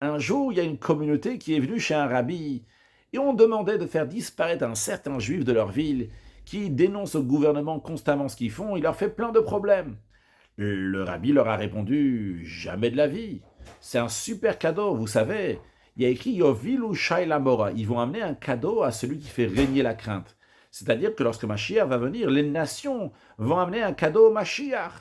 Un jour, il y a une communauté qui est venue chez un rabbi et on demandait de faire disparaître un certain juif de leur ville qui dénonce au gouvernement constamment ce qu'ils font, il leur fait plein de problèmes. Le rabbi leur a répondu jamais de la vie. C'est un super cadeau, vous savez. Il y a écrit Yovilu Shaila Mora. Ils vont amener un cadeau à celui qui fait régner la crainte. C'est-à-dire que lorsque Mashiach va venir, les nations vont amener un cadeau au Mashiach.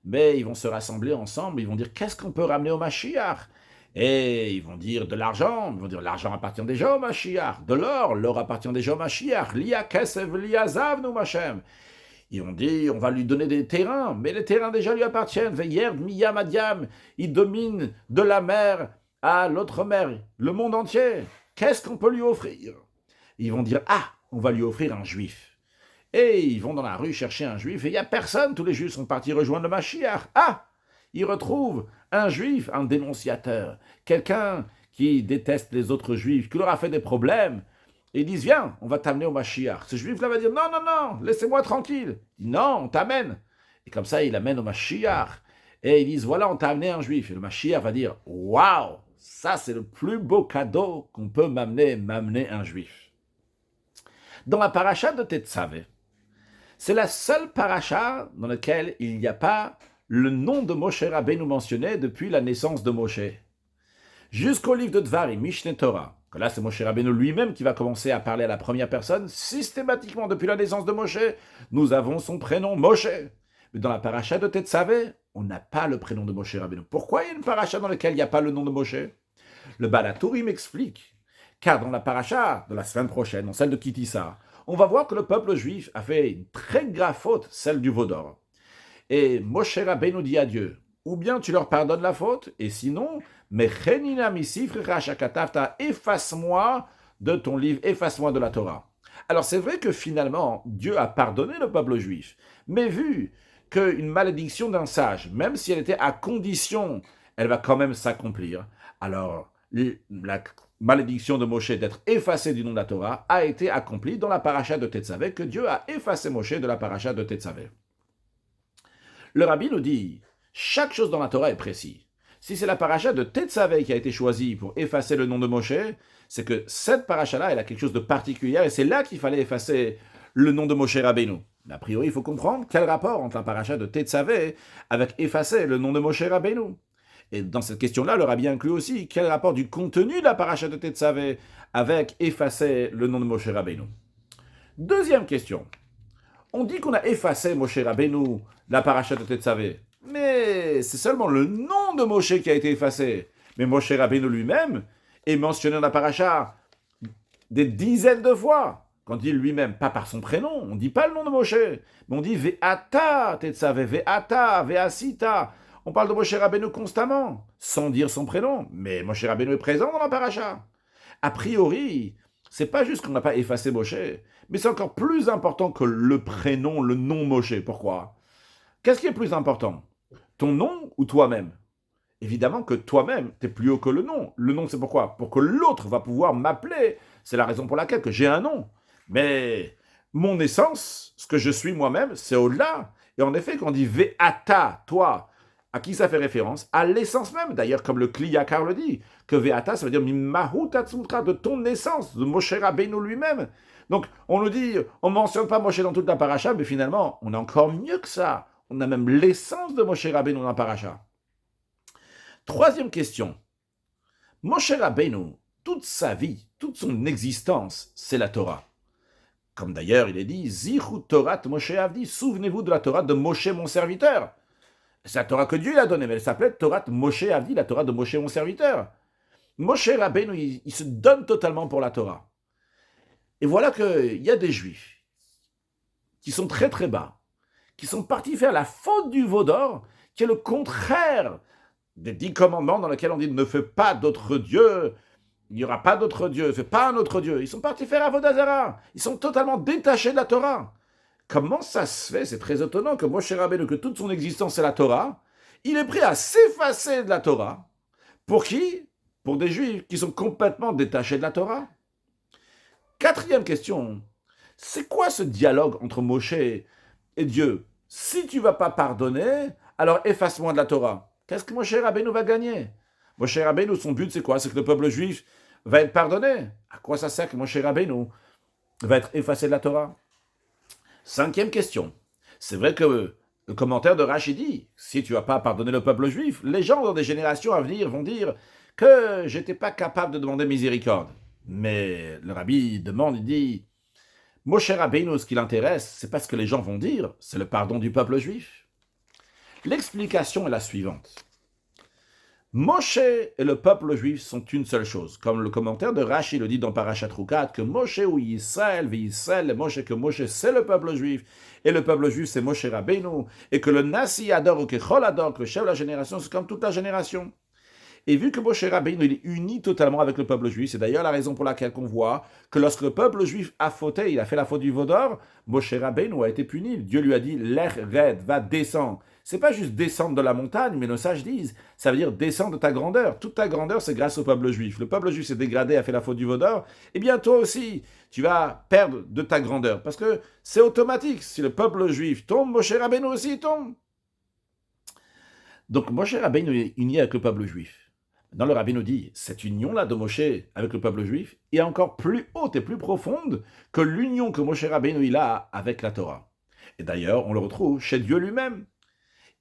Mais ils vont se rassembler ensemble, ils vont dire qu'est-ce qu'on peut ramener au Mashiach. Et ils vont dire de l'argent, ils vont dire l'argent appartient déjà au Mashiach, de l'or, l'or appartient déjà au Mashiach, Lia Kesev, Lia Zav, nous Machem. Ils ont dit, on va lui donner des terrains, mais les terrains déjà lui appartiennent. Veillerd, Miyam, Adiam, il domine de la mer à l'autre mer, le monde entier. Qu'est-ce qu'on peut lui offrir? Ils vont dire, ah, on va lui offrir un juif. Et ils vont dans la rue chercher un juif, et il n'y a personne, tous les juifs sont partis rejoindre le Mashiach. Ah, ils retrouvent un juif, un dénonciateur, quelqu'un qui déteste les autres juifs, qui leur a fait des problèmes. Et ils disent, viens, on va t'amener au Mashiach. Ce juif-là va dire, non, non, non, laissez-moi tranquille. Il dit, non, on t'amène. Et comme ça, il amène au Mashiach. Et ils disent, voilà, on t'a amené un juif. Et le Mashiach va dire, waouh, ça c'est le plus beau cadeau qu'on peut m'amener un juif. Dans la paracha de Tetzavé, c'est la seule paracha dans laquelle il n'y a pas le nom de Moshe Rabbeinu mentionné depuis la naissance de Moshe. Jusqu'au livre de Dvarim, Mishneh Torah, que là c'est Moshe Rabbeinu lui-même qui va commencer à parler à la première personne, systématiquement depuis la naissance de Moshe, nous avons son prénom Moshe. Mais dans la paracha de Tetzavé, on n'a pas le prénom de Moshe Rabbeinu. Pourquoi il y a une paracha dans laquelle il n'y a pas le nom de Moshe? Le Baal HaTurim m'explique, car dans la paracha de la semaine prochaine, dans celle de Kitissa, on va voir que le peuple juif a fait une très grave faute, celle du veau d'or. Et Moshe Rabbeinu dit à Dieu, ou bien tu leur pardonnes la faute, et sinon, Mechenina misifrecha shakatavta, efface-moi de ton livre, efface-moi de la Torah. Alors c'est vrai que finalement, Dieu a pardonné le peuple juif, mais vu qu'une malédiction d'un sage, même si elle était à condition, elle va quand même s'accomplir, alors la malédiction de Moshe d'être effacé du nom de la Torah a été accomplie dans la paracha de Tetzavé, que Dieu a effacé Moshe de la paracha de Tetzavé. Le rabbi nous dit, chaque chose dans la Torah est précis. Si c'est la paracha de Tetzavé qui a été choisie pour effacer le nom de Moshe, c'est que cette paracha-là, elle a quelque chose de particulier, et c'est là qu'il fallait effacer le nom de Moshe Rabbeinu. Mais a priori, il faut comprendre quel rapport entre la paracha de Tetzavé avec effacer le nom de Moshe Rabbeinu. Et dans cette question-là, le rabbi inclut aussi quel rapport du contenu de la paracha de Tetzavé avec effacer le nom de Moshe Rabbeinu. Deuxième question. On dit qu'on a effacé Moshe Rabbeinu, la paracha de Tetzavé. Mais c'est seulement le nom de Moshe qui a été effacé. Mais Moshe Rabbeinu lui-même est mentionné dans la paracha des dizaines de fois. Quand on dit lui-même, pas par son prénom, on ne dit pas le nom de Moshe, mais on dit Ve'ata Tetzavé, Ve'ata, Ve'asita. On parle de Moshe Rabbeinu constamment, sans dire son prénom. Mais Moshe Rabbeinu est présent dans la paracha. A priori, c'est pas juste qu'on n'a pas effacé Moshe, mais c'est encore plus important que le prénom, le nom Moshe. Pourquoi? Qu'est-ce qui est plus important? Ton nom ou toi-même? Évidemment que toi-même, tu es plus haut que le nom. Le nom, c'est pourquoi? Pour que l'autre va pouvoir m'appeler. C'est la raison pour laquelle que j'ai un nom. Mais mon essence, ce que je suis moi-même, c'est au-delà. Et en effet, quand on dit Ve'ata, toi, à qui ça fait référence? À l'essence même. D'ailleurs, comme le Kli Yakar le dit, que Ve'ata, ça veut dire Mimahu Tatsutra, de ton essence, de Moshe Rabbeinu lui-même. Donc, on nous dit, on ne mentionne pas Moshe dans toute la paracha, mais finalement, on a encore mieux que ça. On a même l'essence de Moshe Rabbeinu dans la paracha. Troisième question. Moshe Rabbeinu, toute sa vie, toute son existence, c'est la Torah. Comme d'ailleurs il est dit, Zichu Torat Moshe Avdi, souvenez-vous de la Torah de Moshe mon serviteur. C'est la Torah que Dieu l'a donnée, mais elle s'appelait Torah Moshe Avdi, la Torah de Moshe mon serviteur. Moshe Rabbeinu, il se donne totalement pour la Torah. Et voilà qu'il y a des juifs qui sont très très bas, qui sont partis faire la faute du veau d'or, qui est le contraire des 10 commandements dans lesquels on dit ne fais pas d'autre Dieu, il n'y aura pas d'autre Dieu, ne fais pas un autre Dieu. Ils sont partis faire Avodah Zarah. Ils sont totalement détachés de la Torah. Comment ça se fait? C'est très étonnant que Moshe Rabbeinu, que toute son existence est la Torah, il est prêt à s'effacer de la Torah. Pour qui? Pour des juifs qui sont complètement détachés de la Torah. Quatrième question. C'est quoi ce dialogue entre Moshe et Dieu? Si tu ne vas pas pardonner, alors efface-moi de la Torah. Qu'est-ce que Moshe Rabbeinu va gagner? Moshe Rabbeinu, son but, c'est quoi? C'est que le peuple juif va être pardonné. À quoi ça sert que Moshe Rabbeinu va être effacé de la Torah? Cinquième question. C'est vrai que le commentaire de Rashi dit, si tu n'as pas pardonné le peuple juif, les gens dans des générations à venir vont dire que j'étais pas capable de demander miséricorde. Mais le rabbi demande, il dit, Moshe Rabbeinu, ce qui l'intéresse, c'est pas ce que les gens vont dire, c'est le pardon du peuple juif. L'explication est la suivante. Moshe et le peuple juif sont une seule chose. Comme le commentaire de Rashi le dit dans Parashat Rukat, que Moshe ou Yisraël, Yisraël, Moshe, que Moshe c'est le peuple juif, et le peuple juif c'est Moshe Rabbeinu, et que le Nasi adore ou que Chol adore, que le chef de la génération, c'est comme toute la génération. Et vu que Moshe Rabbeinu il est uni totalement avec le peuple juif, c'est d'ailleurs la raison pour laquelle on voit que lorsque le peuple juif a fauté, il a fait la faute du veau d'or, Moshe Rabbeinu a été puni. Dieu lui a dit, l'Ech Red va descendre. C'est pas juste descendre de la montagne, mais nos sages disent, ça veut dire descendre de ta grandeur. Toute ta grandeur, c'est grâce au peuple juif. Le peuple juif s'est dégradé, a fait la faute du veau d'or, et bien toi aussi, tu vas perdre de ta grandeur. Parce que c'est automatique. Si le peuple juif tombe, Moshe Rabbeinu aussi tombe. Donc Moshe Rabbeinu est uni avec le peuple juif. Dans le rabbi nous dit, cette union-là de Moshe avec le peuple juif est encore plus haute et plus profonde que l'union que Moshe Rabbeinu il a avec la Torah. Et d'ailleurs, on le retrouve chez Dieu lui-même.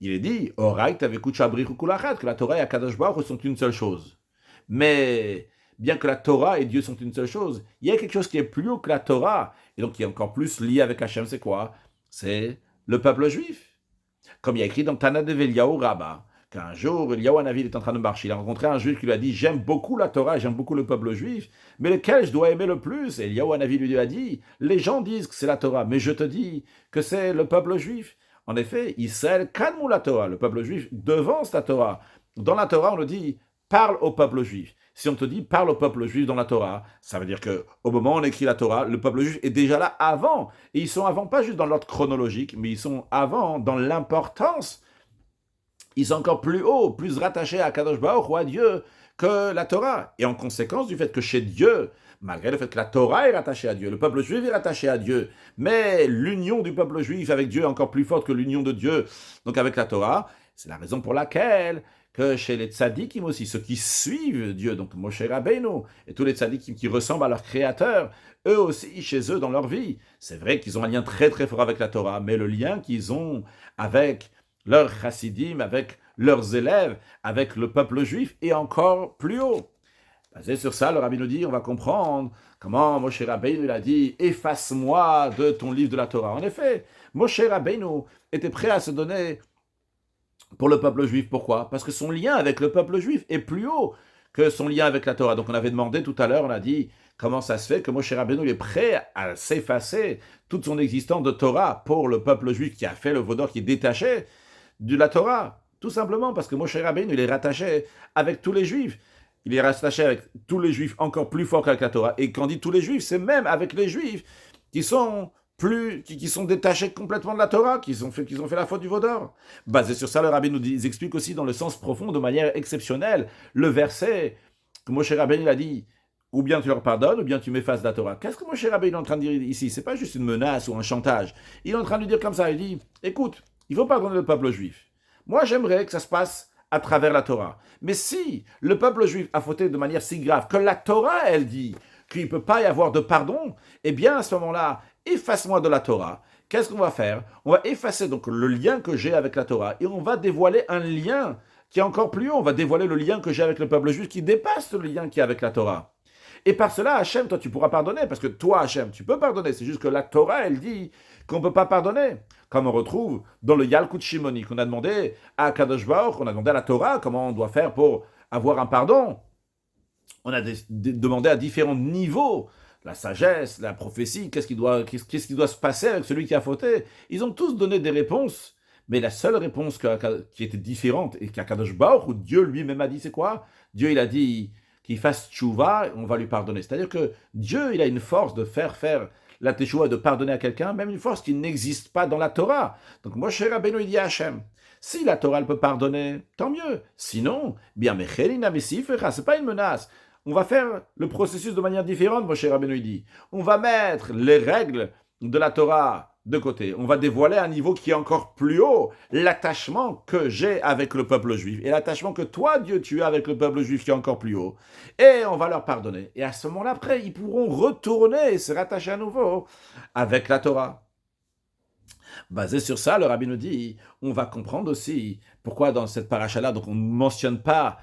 Il est dit, que la Torah et Akadosh Baruch sont une seule chose. Mais bien que la Torah et Dieu sont une seule chose, il y a quelque chose qui est plus haut que la Torah, et donc qui est encore plus lié avec Hachem, c'est quoi? C'est le peuple juif. Comme il y a écrit dans Tana de Veliaou Rabbah, qu'un jour, Eliyahu Hanavi est en train de marcher. Il a rencontré un juif qui lui a dit « J'aime beaucoup la Torah, j'aime beaucoup le peuple juif, mais lequel je dois aimer le plus ?» Et Eliyahu Hanavi lui a dit « Les gens disent que c'est la Torah, mais je te dis que c'est le peuple juif. » En effet, Israël kadmou la Torah, le peuple juif devance la Torah. Dans la Torah, on le dit « Parle au peuple juif ». Si on te dit « Parle au peuple juif dans la Torah », ça veut dire qu'au moment où on écrit la Torah, le peuple juif est déjà là avant. Et ils sont avant, pas juste dans l'ordre chronologique, mais ils sont avant dans l'importance. Ils sont encore plus haut, plus rattachés à Kadosh Baruch ou à Dieu que la Torah. Et en conséquence du fait que chez Dieu, malgré le fait que la Torah est rattachée à Dieu, le peuple juif est rattaché à Dieu, mais l'union du peuple juif avec Dieu est encore plus forte que l'union de Dieu, donc avec la Torah, c'est la raison pour laquelle que chez les tzadikim aussi, ceux qui suivent Dieu, donc Moshe Rabbeinu, et tous les tzadikim qui ressemblent à leur Créateur, eux aussi, chez eux, dans leur vie, c'est vrai qu'ils ont un lien très très fort avec la Torah, mais le lien qu'ils ont avec leurs chassidim, avec leurs élèves, avec le peuple juif, et encore plus haut. Basé sur ça, le rabbi nous dit, on va comprendre comment Moshe Rabbeinu a dit « Efface-moi de ton livre de la Torah ». En effet, Moshe Rabbeinu était prêt à se donner pour le peuple juif. Pourquoi? Parce que son lien avec le peuple juif est plus haut que son lien avec la Torah. Donc on avait demandé tout à l'heure, on a dit comment ça se fait que Moshe Rabbeinu est prêt à s'effacer toute son existence de Torah pour le peuple juif qui a fait le veau d'or, qui est détaché de la Torah, tout simplement parce que Moshe Rabbeinu, il est rattaché avec tous les Juifs. Il est rattaché avec tous les Juifs encore plus fort qu'avec la Torah. Et quand on dit tous les Juifs, c'est même avec les Juifs qui sont détachés complètement de la Torah, qui ont fait la faute du veau d'or. Basé sur ça, le Rabbi nous explique aussi dans le sens profond, de manière exceptionnelle, le verset que Moshe Rabbeinu a dit, ou bien tu leur pardonnes, ou bien tu m'effaces de la Torah. Qu'est-ce que Moshe Rabbeinu est en train de dire ici? C'est pas juste une menace ou un chantage. Il est en train de lui dire comme ça, il dit, écoute, il faut pardonner le peuple juif. Moi, j'aimerais que ça se passe à travers la Torah. Mais si le peuple juif a fauté de manière si grave que la Torah, elle dit qu'il ne peut pas y avoir de pardon, eh bien, à ce moment-là, efface-moi de la Torah. Qu'est-ce qu'on va faire? On va effacer donc le lien que j'ai avec la Torah et on va dévoiler un lien qui est encore plus haut. On va dévoiler le lien que j'ai avec le peuple juif qui dépasse le lien qui est avec la Torah. Et par cela, Hachem, toi, tu pourras pardonner, parce que toi, Hachem, tu peux pardonner. C'est juste que la Torah, elle dit qu'on ne peut pas pardonner. Comme on retrouve dans le Yalkut Shimoni, qu'on a demandé à Kadosh Baruch, on a demandé à la Torah comment on doit faire pour avoir un pardon. On a demandé à différents niveaux, la sagesse, la prophétie, qu'est-ce qui doit se passer avec celui qui a fauté. Ils ont tous donné des réponses, mais la seule réponse qui était différente, et qu'à Kadosh Baruch, où Dieu lui-même a dit, c'est quoi? Dieu, il a dit qu'il fasse tchouva, on va lui pardonner. C'est-à-dire que Dieu, il a une force de faire la teshuva, de pardonner à quelqu'un, même une force qui n'existe pas dans la Torah. Donc Moshe Rabbeinu, il dit à Hachem, si la Torah, elle peut pardonner, tant mieux. Sinon, bien, mais c'est pas une menace. On va faire le processus de manière différente, Moshe Rabbeinu, il dit. On va mettre les règles de la Torah de côté. On va dévoiler un niveau qui est encore plus haut, l'attachement que j'ai avec le peuple juif et l'attachement que toi, Dieu, tu as avec le peuple juif qui est encore plus haut. Et on va leur pardonner. Et à ce moment-là, après, ils pourront retourner et se rattacher à nouveau avec la Torah. Basé sur ça, le rabbi nous dit, on va comprendre aussi pourquoi dans cette paracha-là, donc on ne mentionne pas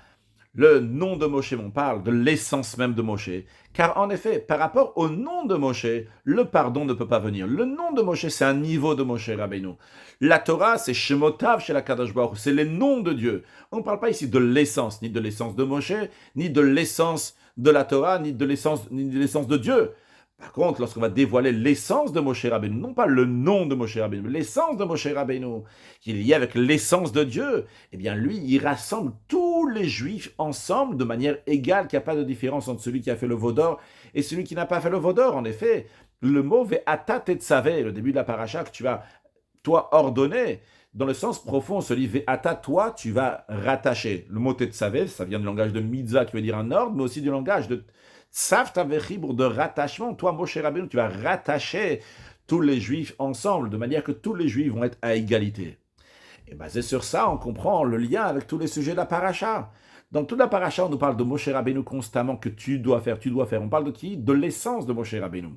le nom de Moshe, mais on parle de l'essence même de Moshe. Car en effet, par rapport au nom de Moshe, le pardon ne peut pas venir. Le nom de Moshe, c'est un niveau de Moshe Rabbeinu. La Torah, c'est Shemotav chez la Kadosh Baruch Hu, c'est les noms de Dieu. On ne parle pas ici de l'essence, ni de l'essence de Moshe, ni de l'essence de la Torah, ni de l'essence de Dieu. Par contre, lorsqu'on va dévoiler l'essence de Moshe Rabbeinu, non pas le nom de Moshe Rabbeinu, mais l'essence de Moshe Rabbeinu, qui est lié avec l'essence de Dieu, eh bien lui, il rassemble tous les Juifs ensemble de manière égale, qu'il n'y a pas de différence entre celui qui a fait le veau d'or et celui qui n'a pas fait le veau d'or. En effet, le mot Ve'ata Tetzavé, le début de la paracha, que tu vas, toi, ordonner, dans le sens profond, celui Ve'ata, toi, tu vas rattacher. Le mot Tetzavé, ça vient du langage de Mitzvah, qui veut dire un ordre, mais aussi du langage de Savta vechibur, de rattachement. Toi, Moshe Rabbeinu, tu vas rattacher tous les Juifs ensemble, de manière que tous les Juifs vont être à égalité. Et basé sur ça, on comprend le lien avec tous les sujets de la paracha. Dans toute la paracha, on nous parle de Moshe Rabbeinu constamment, que tu dois faire. On parle de qui? De l'essence de Moshe Rabbeinu.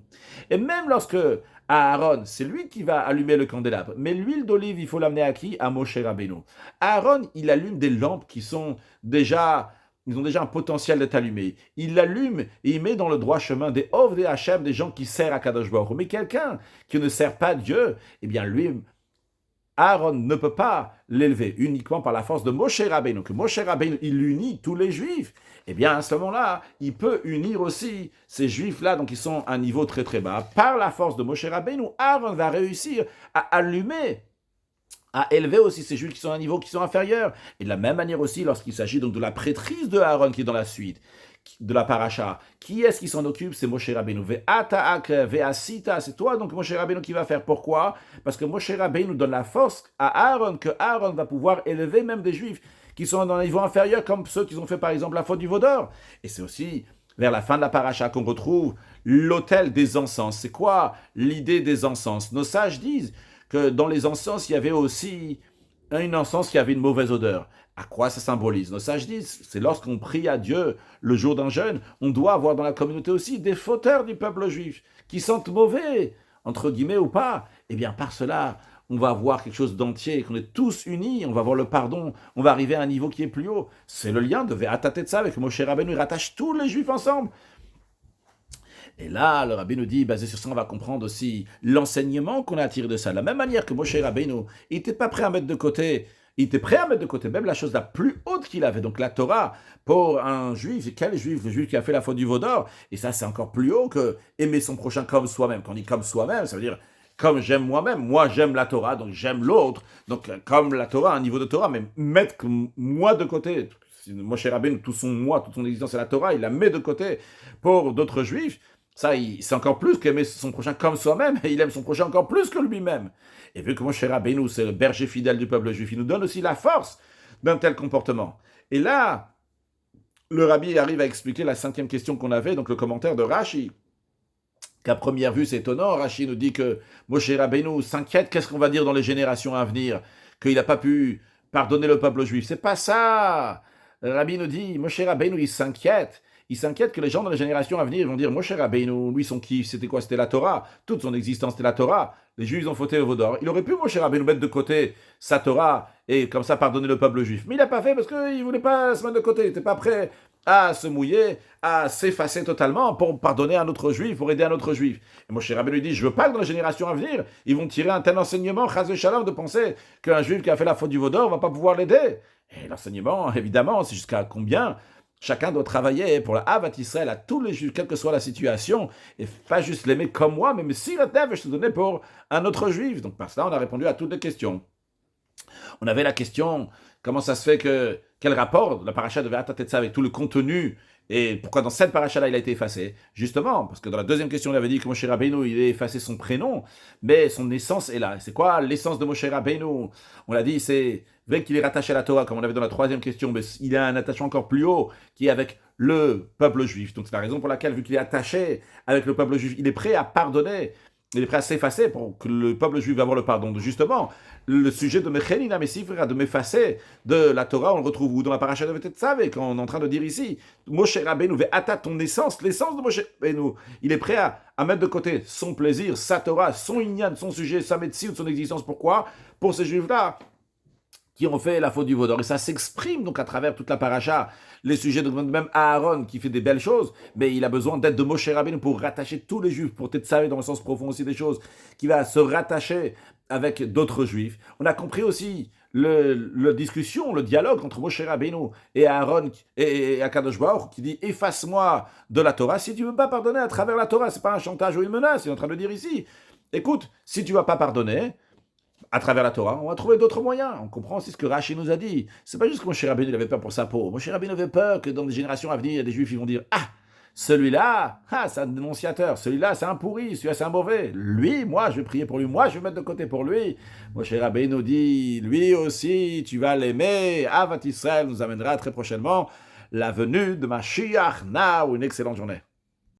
Et même lorsque Aaron, c'est lui qui va allumer le candélabre, mais l'huile d'olive, il faut l'amener à qui? À Moshe Rabbeinu. Aaron, il allume des lampes qui sont déjà... Ils ont déjà un potentiel d'être allumés. Il l'allume et il met dans le droit chemin des Ov des Hachem, des gens qui servent à Kadosh Baruch Hu. Mais quelqu'un qui ne sert pas Dieu, eh bien lui, Aaron ne peut pas l'élever uniquement par la force de Moshe Rabbeinu. Que Moshe Rabbeinu, il unit tous les Juifs. Eh bien à ce moment-là, il peut unir aussi ces Juifs-là, donc ils sont à un niveau très très bas. Par la force de Moshe Rabbeinu, Aaron va réussir à allumer, à élever aussi ces Juifs qui sont à un niveau qui sont inférieurs. Et de la même manière aussi, lorsqu'il s'agit donc de la prêtrise de Aaron qui est dans la suite de la paracha, qui est-ce qui s'en occupe? C'est Moshe Rabbeinu. Ve'ata'ak ve'asita, c'est toi donc Moshe Rabbeinu qui va faire. Pourquoi? Parce que Moshe Rabbeinu donne la force à Aaron, que Aaron va pouvoir élever même des Juifs qui sont dans un niveau inférieur, comme ceux qui ont fait par exemple la faute du veau d'or. Et c'est aussi vers la fin de la paracha qu'on retrouve l'autel des encens. C'est quoi l'idée des encens? Nos sages disent que dans les encens, il y avait aussi une encens qui avait une mauvaise odeur. À quoi ça symbolise? Nos sages disent, c'est lorsqu'on prie à Dieu le jour d'un jeûne, on doit avoir dans la communauté aussi des fauteurs du peuple juif, qui sentent mauvais, entre guillemets ou pas. Eh bien, par cela, on va avoir quelque chose d'entier, qu'on est tous unis, on va avoir le pardon, on va arriver à un niveau qui est plus haut. C'est le lien de Ve'ata Tetzav avec Moshe Rabbeinu, il rattache tous les juifs ensemble. Et là, le rabbi nous dit, basé sur ça, on va comprendre aussi l'enseignement qu'on a tiré de ça. De la même manière que Moshe Rabbeinu, il n'était pas prêt à mettre de côté, il était prêt à mettre de côté même la chose la plus haute qu'il avait, donc la Torah, pour un juif. Quel juif? Le juif qui a fait la faute du veau d'or. Et ça, c'est encore plus haut que aimer son prochain comme soi-même. Quand on dit comme soi-même, ça veut dire comme j'aime moi-même. Moi, j'aime la Torah, donc j'aime l'autre. Donc, comme la Torah, un niveau de Torah, mais mettre moi de côté. Moshe Rabbeinu, tout son moi, toute son existence, c'est la Torah, il la met de côté pour d'autres juifs. Ça, c'est encore plus qu'aimer son prochain comme soi-même, et il aime son prochain encore plus que lui-même. Et vu que Moshe Rabbeinu, c'est le berger fidèle du peuple juif, il nous donne aussi la force d'un tel comportement. Et là, le rabbi arrive à expliquer la 5e question qu'on avait, donc le commentaire de Rashi, qu'à première vue, c'est étonnant. Rashi nous dit que Moshe Rabbeinu s'inquiète, qu'est-ce qu'on va dire dans les générations à venir? Qu'il n'a pas pu pardonner le peuple juif. C'est pas ça. Le rabbi nous dit, Moshe Rabbeinu, il s'inquiète. Il s'inquiète que les gens dans les générations à venir vont dire Moshe Rabbeinu, lui, son kiff, c'était quoi? C'était la Torah. Toute son existence, c'était la Torah. Les Juifs ont fauté au veau d'or. Il aurait pu, Moshe Rabbeinu, mettre de côté sa Torah et comme ça pardonner le peuple juif. Mais il n'a pas fait parce qu'il ne voulait pas se mettre de côté. Il n'était pas prêt à se mouiller, à s'effacer totalement pour pardonner un autre Juif, pour aider un autre Juif. Et Moshe Rabbeinu lui dit, je veux pas que dans les générations à venir, ils vont tirer un tel enseignement, chas shalom, de penser qu'un Juif qui a fait la faute du veau d'or ne va pas pouvoir l'aider. Et l'enseignement, évidemment, c'est jusqu'à combien chacun doit travailler pour la Havat Israël à tous les Juifs, quelle que soit la situation, et pas juste l'aimer comme moi, mais si la tève, je te donnais pour un autre Juif. Donc par cela, on a répondu à toutes les questions. On avait la question, comment ça se fait que, quel rapport la paracha de Ve'ata Tetzav avec tout le contenu, et pourquoi dans cette paracha-là, il a été effacé? Justement, parce que dans la deuxième question, il avait dit que Moshe Rabbeinu, il a effacé son prénom, mais son essence est là. C'est quoi l'essence de Moshe Rabbeinu? On l'a dit, c'est vrai qu'il est rattaché à la Torah, comme on avait dans la troisième question, mais il a un attachement encore plus haut, qui est avec le peuple juif. Donc c'est la raison pour laquelle, vu qu'il est attaché avec le peuple juif, il est prêt à pardonner Il est prêt à s'effacer pour que le peuple juif va avoir le pardon. Justement, le sujet de Mechenina Messifra, de m'effacer de la Torah, on le retrouve où dans la paracha de Vetetzavé, quand on est en train de dire ici, Moshe Rabbeinu, Ve'ata, ton essence, l'essence de Moshe Rabbeinu. Il est prêt à mettre de côté son plaisir, sa Torah, son Inyan, son sujet, sa médecine, son existence. Pourquoi? Pour ces juifs-là qui ont fait la faute du vaudor. Et ça s'exprime donc à travers toute la paracha, les sujets de même Aaron qui fait des belles choses, mais il a besoin d'aide de Moshe Rabbeinu pour rattacher tous les juifs, pour Tetzavé dans le sens profond aussi des choses, qui va se rattacher avec d'autres juifs. On a compris aussi la discussion, le dialogue entre Moshe Rabbeinu et Aaron et Akadosh Baruch qui dit « Efface-moi de la Torah si tu ne veux pas pardonner à travers la Torah. » Ce n'est pas un chantage ou une menace, il est en train de dire ici. Écoute, si tu ne vas pas pardonner, à travers la Torah, on va trouver d'autres moyens. On comprend aussi ce que Rashi nous a dit. C'est pas juste que Moshe Rabbeinu avait peur pour sa peau. Moshe Rabbeinu avait peur que dans des générations à venir, il y a des juifs qui vont dire « Ah, celui-là, c'est un dénonciateur. Celui-là, c'est un pourri. Celui-là, c'est un mauvais. Lui, moi, je vais prier pour lui. Moi, je vais mettre de côté pour lui. » Moshe Rabbeinu dit « Lui aussi, tu vas l'aimer. Avat Israël nous amènera très prochainement la venue de Mashiach. Now, une excellente journée.